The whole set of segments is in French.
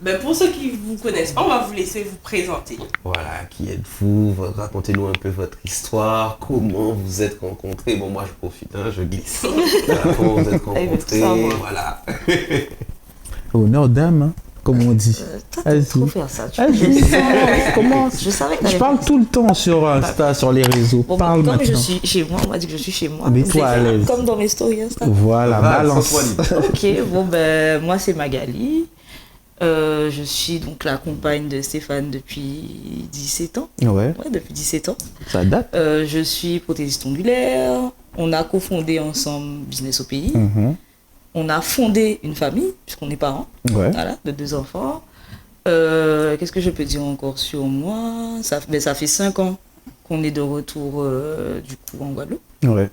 Ben pour ceux qui ne vous connaissent pas, on va vous laisser vous présenter. Voilà, qui êtes-vous? Racontez-nous un peu votre histoire, comment vous êtes rencontrés. Bon, moi je profite, hein, je glisse. Voilà, comment vous êtes rencontrés, voilà. Honneur d'âme, hein, comme on dit. Toi, t'aimes trop faire ça. Commence. Je savais que Je parle tout le temps sur Insta, sur les réseaux. Bon, parle comme maintenant. je suis chez moi, on m'a dit que je suis chez moi. Mets-toi à l'aise. Comme dans mes stories Insta. Voilà, balance. Ok, bon ben moi c'est Magali. Je suis donc la compagne de Stéphane depuis 17 ans. Ouais, Depuis 17 ans. ça date. Je suis prothésiste ongulaire. On a cofondé ensemble Business au pays. On a fondé une famille, puisqu'on est parents, Ouais. voilà, de 2 enfants. Qu'est-ce que je peux dire encore sur moi? Ça fait 5 ans qu'on est de retour du coup en Guadeloupe. Ouais.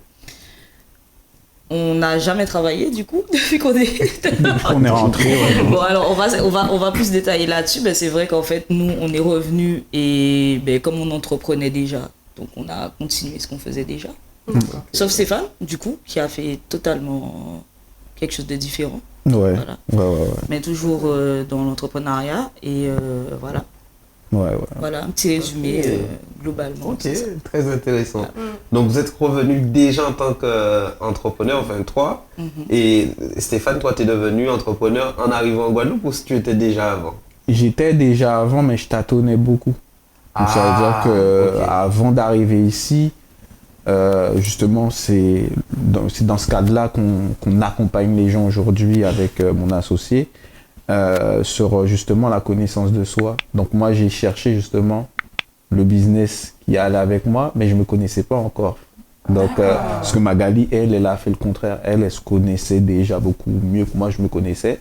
On n'a jamais travaillé du coup depuis qu'on est. On est rentré. Ouais. Bon alors on va plus détailler là-dessus. Ben, c'est vrai qu'en fait nous on est revenus et ben, comme on entreprenait déjà, donc on a continué ce qu'on faisait déjà. Sauf Stéphane du coup qui a fait totalement quelque chose de différent. Ouais. Voilà. Ouais. Mais toujours dans l'entrepreneuriat et voilà. Ouais. Voilà un petit résumé globalement. Ok, c'est ça. très intéressant. Donc vous êtes revenu déjà en tant qu'entrepreneur, enfin toi. Et Stéphane, toi, tu es devenu entrepreneur en arrivant en Guadeloupe ou si tu étais déjà avant? J'étais déjà avant, mais je tâtonnais beaucoup. Donc ça veut dire que ok. avant d'arriver ici, justement, c'est dans ce cadre-là qu'on accompagne les gens aujourd'hui avec mon associé sur justement la connaissance de soi. Donc moi, j'ai cherché justement le business qui allait avec moi, mais je me connaissais pas encore. Donc, parce que Magali, elle a fait le contraire. Elle se connaissait déjà beaucoup mieux que moi, je me connaissais.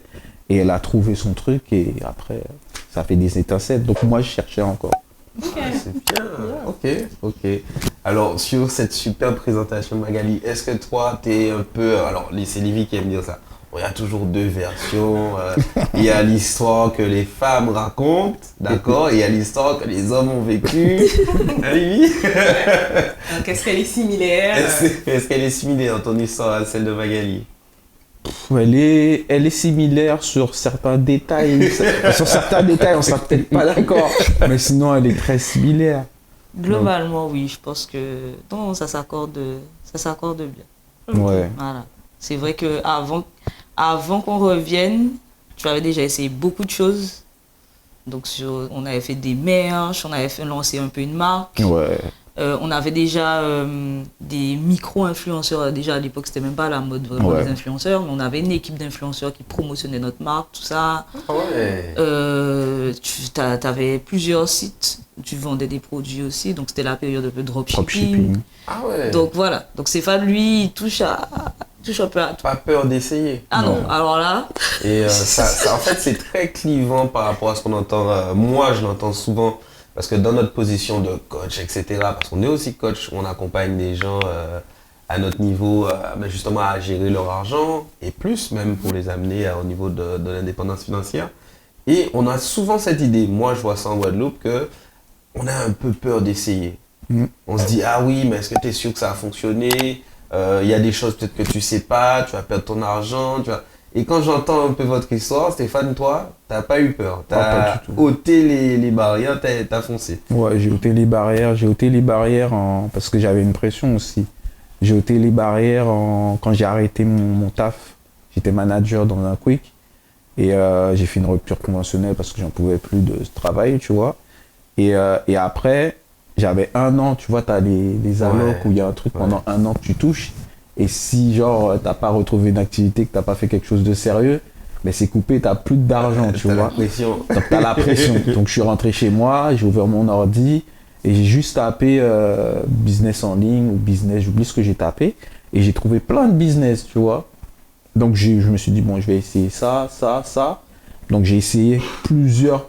Et elle a trouvé son truc et après, ça fait des étincelles. Donc moi, je cherchais encore. C'est bien, ok. Alors, sur cette super présentation, Magali, est-ce que toi, t'es un peu... Alors, c'est Livy qui aime dire ça. Bon, il y a toujours 2 versions. Il y a l'histoire que les femmes racontent, d'accord? Et il y a l'histoire que les hommes ont vécue. Hein, Livy? Donc est-ce qu'elle est similaire? Est-ce qu'elle est similaire, ton histoire, à celle de Magali? Elle est similaire sur certains détails. Sur certains détails, on sera peut-être pas d'accord. Mais sinon, elle est très similaire. Globalement oui, je pense que non, ça s'accorde bien. Ouais. Voilà. C'est vrai que avant qu'on revienne, tu avais déjà essayé beaucoup de choses. Donc on avait fait des merch, on avait lancé un peu une marque. Ouais. On avait déjà des micro-influenceurs. Déjà à l'époque, c'était même pas la mode vraiment des influenceurs, mais on avait une équipe d'influenceurs qui promotionnait notre marque, tout ça. Ah ouais. Tu avais plusieurs sites, tu vendais des produits aussi, donc c'était la période un peu dropshipping. Ah ouais. Donc voilà. Donc Stéphane, lui, il touche un peu à tout. Pas peur d'essayer. Ah non, alors là. Et ça, en fait, c'est très clivant par rapport à ce qu'on entend. Moi, je l'entends souvent. Parce que dans notre position de coach, etc., parce qu'on est aussi coach, on accompagne des gens à notre niveau, mais justement à gérer leur argent, et plus même pour les amener au niveau de l'indépendance financière. Et on a souvent cette idée, moi je vois ça en Guadeloupe, que on a un peu peur d'essayer. On se dit, ah oui, mais est-ce que tu es sûr que ça a fonctionné? Il y a des choses peut-être que tu sais pas, tu vas perdre ton argent, tu vas... Et quand j'entends un peu votre histoire, Stéphane, toi, t'as pas eu peur. T'as ôté les barrières, t'as foncé. Ouais, j'ai ôté les barrières parce que j'avais une pression aussi. J'ai ôté les barrières quand j'ai arrêté mon taf. J'étais manager dans un quick et j'ai fait une rupture conventionnelle parce que j'en pouvais plus de ce travail, tu vois. Et après, j'avais 1 an, tu vois, t'as les allocs où il y a un truc pendant 1 an que tu touches. Et si genre t'as pas retrouvé une activité, que t'as pas fait quelque chose de sérieux, mais c'est coupé, t'as plus d'argent, tu vois. Donc t'as la pression. Donc je suis rentré chez moi, j'ai ouvert mon ordi et j'ai juste tapé business en ligne ou business, j'oublie ce que j'ai tapé. Et j'ai trouvé plein de business, tu vois. Donc je me suis dit, bon, je vais essayer ça. Donc j'ai essayé plusieurs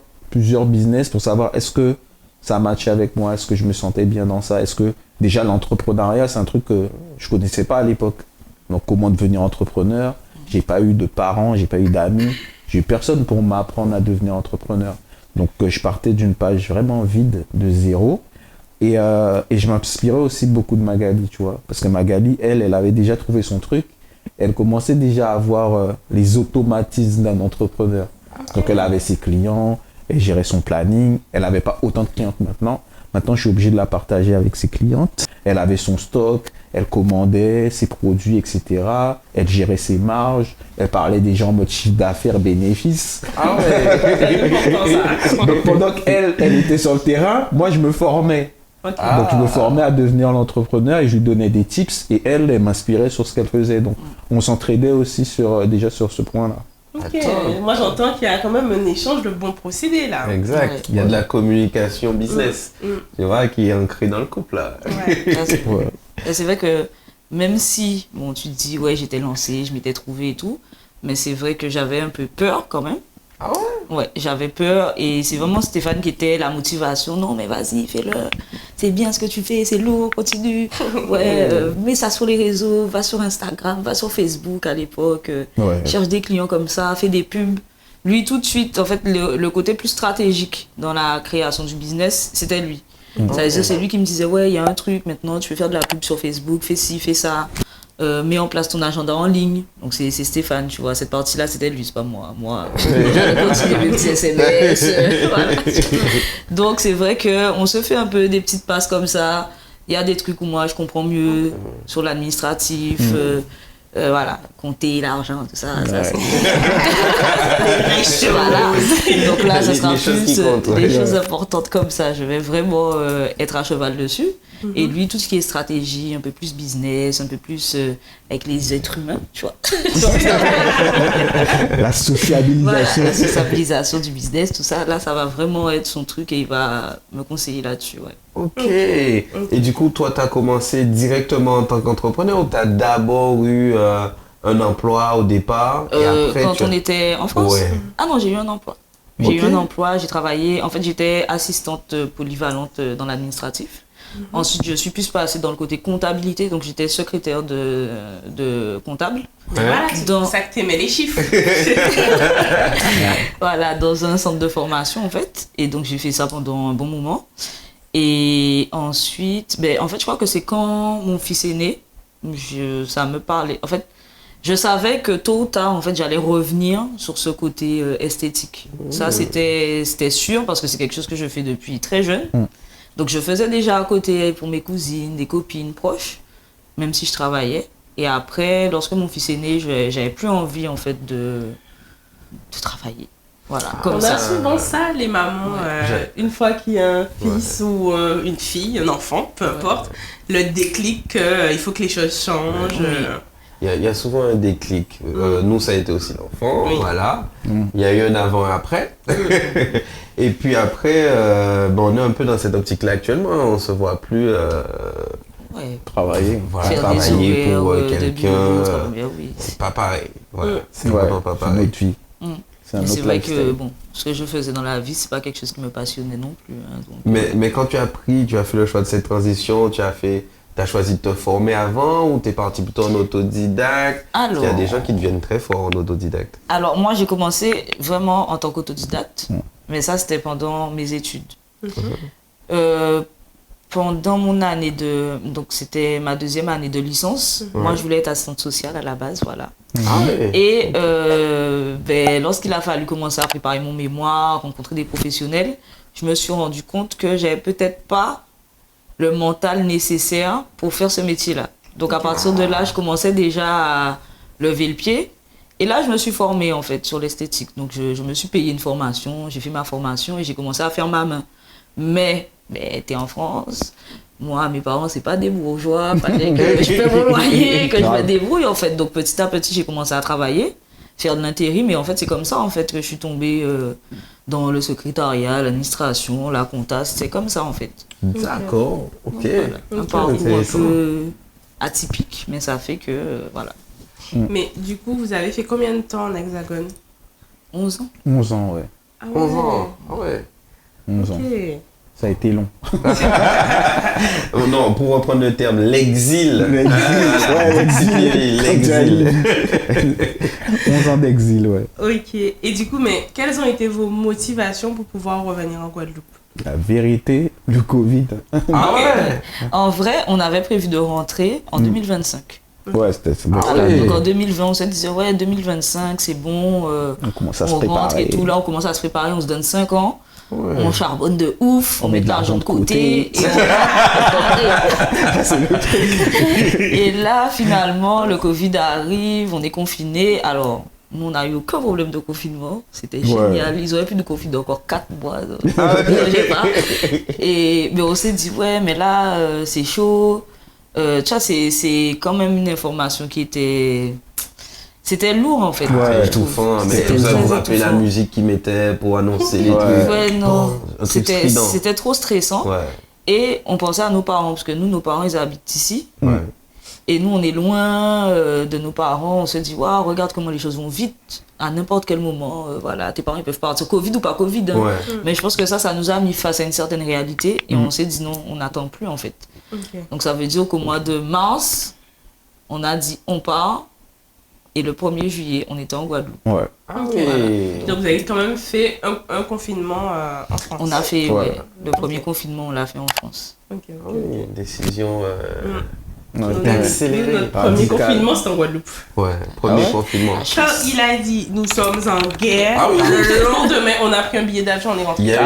business pour savoir est-ce que ça matchait avec moi, est-ce que je me sentais bien dans ça, est-ce que déjà l'entrepreneuriat c'est un truc que je connaissais pas à l'époque. Donc comment devenir entrepreneur, j'ai pas eu de parents, j'ai pas eu d'amis, j'ai eu personne pour m'apprendre à devenir entrepreneur. Donc je partais d'une page vraiment vide, de zéro. Et je m'inspirais aussi beaucoup de Magali, tu vois. Parce que Magali, elle avait déjà trouvé son truc. Elle commençait déjà à avoir les automatismes d'un entrepreneur. Donc elle avait ses clients, elle gérait son planning, elle n'avait pas autant de clientes maintenant. Maintenant, je suis obligé de la partager avec ses clientes. Elle avait son stock, elle commandait ses produits, etc. Elle gérait ses marges, elle parlait déjà en mode chiffre d'affaires, bénéfices. Ah ouais. C'est important, ça. Donc pendant qu'elle était sur le terrain, moi je me formais. Ok. Donc je me formais à devenir l'entrepreneur et je lui donnais des tips et elle m'inspirait sur ce qu'elle faisait. Donc on s'entraidait aussi déjà sur ce point-là. Ok. Attends. Moi, j'entends qu'il y a quand même un échange de bons procédés, là. Exact. Ouais. Il y a de la communication business. Mm. Tu vois, qui est ancrée dans le couple, là. Ouais. Ah, c'est- Ouais. Et c'est vrai que même si, bon, tu te dis, ouais, j'étais lancée, je m'étais trouvée et tout, mais c'est vrai que j'avais un peu peur quand même. Ah ouais? Ouais, j'avais peur et c'est vraiment Stéphane qui était la motivation. Non, mais vas-y, fais-le. C'est bien ce que tu fais, c'est lourd, continue. Ouais, mets ça sur les réseaux, va sur Instagram, va sur Facebook à l'époque. Ouais. Cherche des clients comme ça, fais des pubs. Lui, tout de suite, en fait, le côté plus stratégique dans la création du business, c'était lui. Ça veut dire, c'est lui qui me disait, ouais, il y a un truc, maintenant, tu peux faire de la pub sur Facebook, fais ci, fais ça. Mets en place ton agenda en ligne. Donc, c'est Stéphane, tu vois. Cette partie-là, c'était lui, c'est pas moi. Moi, j'allais continuer mes petits SMS. Voilà. Donc, c'est vrai qu'on se fait un peu des petites passes comme ça. Il y a des trucs où moi, je comprends mieux sur l'administratif. Voilà, compter l'argent, tout ça. Ça, c'est... Les riches, voilà. Donc là, ça Les sera choses plus qui comptent, des ouais. choses importantes comme ça. Je vais vraiment être à cheval dessus. Et lui, tout ce qui est stratégie, un peu plus business, un peu plus avec les êtres humains, tu vois. La Voilà, sociabilisation. la sociabilisation du business, tout ça, là, ça va vraiment être son truc et il va me conseiller là-dessus, ouais. Ok. Et du coup, toi, tu as commencé directement en tant qu'entrepreneur ou tu as d'abord eu un emploi au départ et après Quand tu on était en France Ouais. Ah non, j'ai eu un emploi. J'ai Ok. eu un emploi, j'ai travaillé. En fait, j'étais assistante polyvalente dans l'administratif. Ensuite, je suis plus passée dans le côté comptabilité, donc j'étais secrétaire de comptable. Voilà, c'est Dans- pour ça que t'aimais les chiffres. Voilà, dans un centre de formation en fait. Et donc j'ai fait ça pendant un bon moment. Et ensuite, ben, en fait, je crois que c'est quand mon fils est né, ça me parlait. En fait, je savais que tôt ou tard, en fait, j'allais revenir sur ce côté esthétique. Ça, c'était sûr parce que c'est quelque chose que je fais depuis très jeune. Donc je faisais déjà à côté pour mes cousines, des copines proches, même si je travaillais. Et après, lorsque mon fils est né, j'avais plus envie en fait de travailler. Voilà, comme On ça. a souvent ça, les mamans, une fois qu'il y a un fils ou une fille, un enfant, peu importe, le déclic qu'il faut que les choses changent. Oui. Il y a souvent un déclic. Nous, ça a été aussi l'enfant, Oui. voilà. Il y a eu un avant et après. Et puis après, on est un peu dans cette optique-là actuellement. On se voit plus Ouais. Travailler. voilà, Faire des travailler horaires pour de quelqu'un. bureau, travailler, oui. C'est pas pareil. Voilà, c'est Ouais, vraiment pas c'est une pareil. autre vie. Mm. C'est un Mais autre c'est vrai lifestyle. que bon, ce que je faisais dans la vie, c'est pas quelque chose qui me passionnait non plus. Hein, donc, Mais quand tu as fait le choix de cette transition, tu as choisi de te former avant ou t'es parti plutôt en autodidacte? Il y a des gens qui deviennent très forts en autodidacte. Alors moi j'ai commencé vraiment en tant qu'autodidacte, mais ça c'était pendant mes études. Pendant mon année donc c'était ma deuxième année de licence, moi je voulais être assistante sociale à la base, voilà. Ah ouais. Et ben, lorsqu'il a fallu commencer à préparer mon mémoire, rencontrer des professionnels, je me suis rendu compte que j'avais peut-être pas le mental nécessaire pour faire ce métier-là. Donc à partir de là, je commençais déjà à lever le pied. Et là, je me suis formée en fait sur l'esthétique. Donc je me suis payé une formation, j'ai fait ma formation et j'ai commencé à faire ma main. Mais t'es en France, moi, mes parents, c'est pas des bourgeois, pas des que je paie mon loyer, que je me débrouille en fait. Donc petit à petit, j'ai commencé à travailler, faire de l'intérim. Et en fait, c'est comme ça en fait que je suis tombée dans le secrétariat, l'administration, la compta. C'est comme ça en fait. D'accord, ok. Voilà. Un parcours un intéressant. peu atypique, mais ça fait que voilà. Mais du coup, vous avez fait combien de temps en Hexagone? 11 ans. 11 ans, ouais. Ah 11 ans, ah ouais. 11 ans. Ok. Ça a été long. Oh non, pour reprendre le terme, l'exil. L'exil, L'exil. 11 ans d'exil, ouais. Ok. Et du coup, mais quelles ont été vos motivations pour pouvoir revenir en Guadeloupe? La vérité, le Covid. Ah ouais. En vrai, on avait prévu de rentrer en 2025. Ouais, c'était Donc en 2020, on se disait, ouais, 2025, c'est bon. on commence à se on rentre préparer. et tout. Là, on commence à se préparer, on se donne 5 ans. Ouais. On charbonne de ouf, on met de l'argent de côté. Et là, finalement, le Covid arrive, on est confiné. Alors, nous, on n'a eu aucun problème de confinement. C'était génial. Ils auraient pu nous confiner encore 4 mois. Je sais pas. Mais on s'est dit, ouais, mais là, c'est chaud. Tu vois, c'est quand même une information qui était... C'était lourd en fait. Ouais, étouffant, mais tout ça, vous rappelez la musique qu'ils mettaient pour annoncer les trucs. Ouais, non. C'était trop stressant. Ouais. Et on pensait à nos parents, parce que nous, nos parents, ils habitent ici. Ouais. Et nous, on est loin de nos parents. On se dit, waouh, regarde comment les choses vont vite. À n'importe quel moment, voilà, tes parents, ils peuvent partir. Covid ou pas Covid. Hein. Ouais. Mais je pense que ça nous a mis face à une certaine réalité. Et on s'est dit, non, on n'attend plus en fait. Okay. Donc ça veut dire qu'au mois de mars, on a dit, on part. Et le 1er juillet, on était en Guadeloupe. Ouais. Ah, okay. Voilà. Donc vous avez quand même fait un confinement en France. On a fait le premier confinement, on l'a fait en France. Okay. Une décision accélérée. Notre premier confinement, c'était en Guadeloupe. Ouais, premier confinement. Quand il a dit nous sommes en guerre, le lendemain, on a pris un billet d'avion, on est rentré.